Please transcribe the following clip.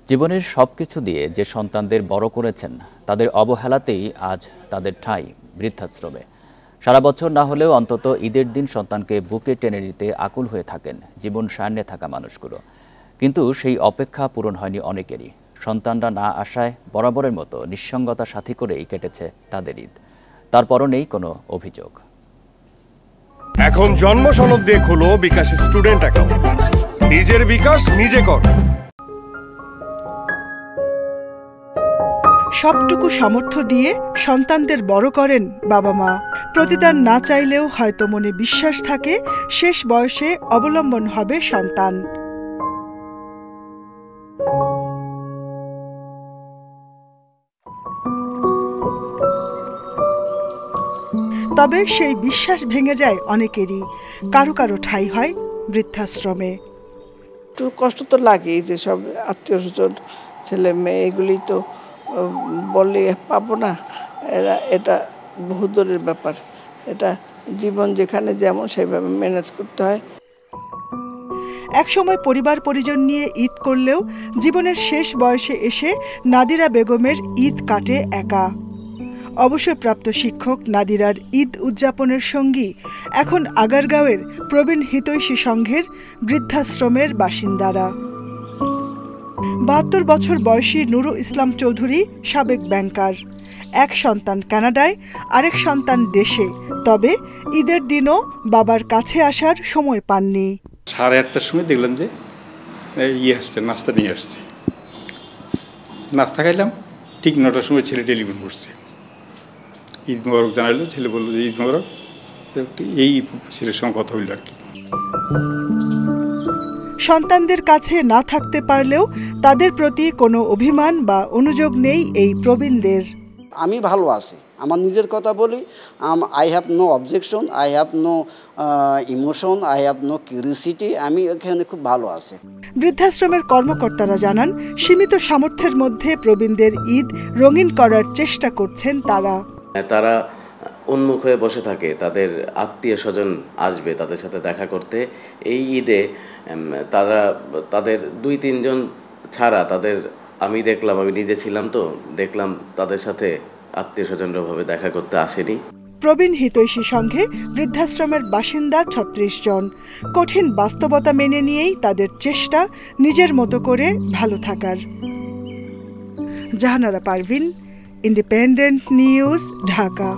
জীবনের সবকিছু দিয়ে যে সন্তানদের বড় করেছেন তাদের অবহেলাতেই আজ তাদের ঠাঁই বৃদ্ধাশ্রমে। সারা বছর না হলেও অন্তত ঈদের দিন সন্তানকে বুকে টেনে নিতে আকুল হয়ে থাকেন জীবন সামনে থাকা মানুষগুলো। কিন্তু সেই অপেক্ষা পূরণ হয়নি অনেকেরই। সন্তানরা না আসায় বরাবরের মতো নিঃসঙ্গতা সাথী করেই কেটেছে তাদের ঈদ। তারপরও নেই কোনো অভিযোগ। এখন জন্ম সনদ দিয়ে খোলো বিকাশ স্টুডেন্ট অ্যাকাউন্ট। নিজের বিকাশ নিজে কর। সবটুকু সামর্থ্য দিয়ে সন্তানদের বড় করেন বাবা মা। প্রতিদান না চাইলেও হয়তো মনে বিশ্বাস থাকে শেষ বয়সে অবলম্বন হবে সন্তান। তবে সেই বিশ্বাস ভেঙে যায় অনেকেরই। কারো কারো ঠাঁই হয় বৃদ্ধাশ্রমে। একটু কষ্ট তো লাগেই, যে সব আত্মীয় স্বজন ছেলে মেয়ে এগুলি তো বললে পাবো না, এটা বহু দূরের ব্যাপার। এটা জীবন যেখানে যেমন সেভাবে ম্যানেজ করতে হয়। একসময় পরিবার পরিজন নিয়ে ঈদ করলেও জীবনের শেষ বয়সে এসে নাদিরা বেগমের ঈদ কাটে একা। অবসরপ্রাপ্ত শিক্ষক নাদিরার ঈদ উদযাপনের সঙ্গী এখন আগারগাঁওয়ের প্রবীণ হিতৈষী সংঘের বৃদ্ধাশ্রমের বাসিন্দারা। ৭২ বছর বয়সী নুরু ইসলাম চৌধুরী সাবেক ব্যাংকার। এক সন্তান কানাডায়, আরেক সন্তান দেশে। তবে ঈদের দিনও বাবার কাছে আসার সময় পাননি। 8:30টার সময় দেখলাম যে আসছে, নাস্তা নিয়ে আসছে। নাস্তা খাইলাম, ঠিক 9টার সময় ছেলে টেলিফোন করছে, ঈদ মোবারক জানাইলো। ছেলে বললো যে ঈদ মোবারক। এই ছেলের সঙ্গে কথা হইল আর কি। সন্তানদের কাছে না থাকতে পারলেও তাদের প্রতি কোনো অভিমান বা অনুযোগ নেই এই প্রবীণদের। আমি ভালো আছি, আমার নিজের কথা বলি। I have no objection, I have no emotion, I have no curiosity. আমি এখানে খুব ভালো আছি। বৃদ্ধাশ্রমের কর্মকর্তারা জানান, সীমিত সামর্থ্যের মধ্যে প্রবীণদের ঈদ রঙিন করার চেষ্টা করছেন তারা। তারা উন্মুখ হয়ে বসে থাকে, তাদের আত্মীয় স্বজন আসবে তাদের সাথে দেখা করতে। এই ঈদে তারা তাদের 2-3 জন ছাড়া তাদের আমি দেখলাম, আমি নিজে ছিলাম তো দেখলাম, তাদের সাথে আত্মীয় স্বজনরা ভাবে দেখা করতে আসেনি। প্রবীণ হিতৈষী সংঘে বৃদ্ধাশ্রমের বাসিন্দা 36 জন। কঠিন বাস্তবতা মেনে নিয়েই তাদের চেষ্টা নিজের মতো করে ভালো থাকার। Jahanara Parvin, independent news, Dhaka.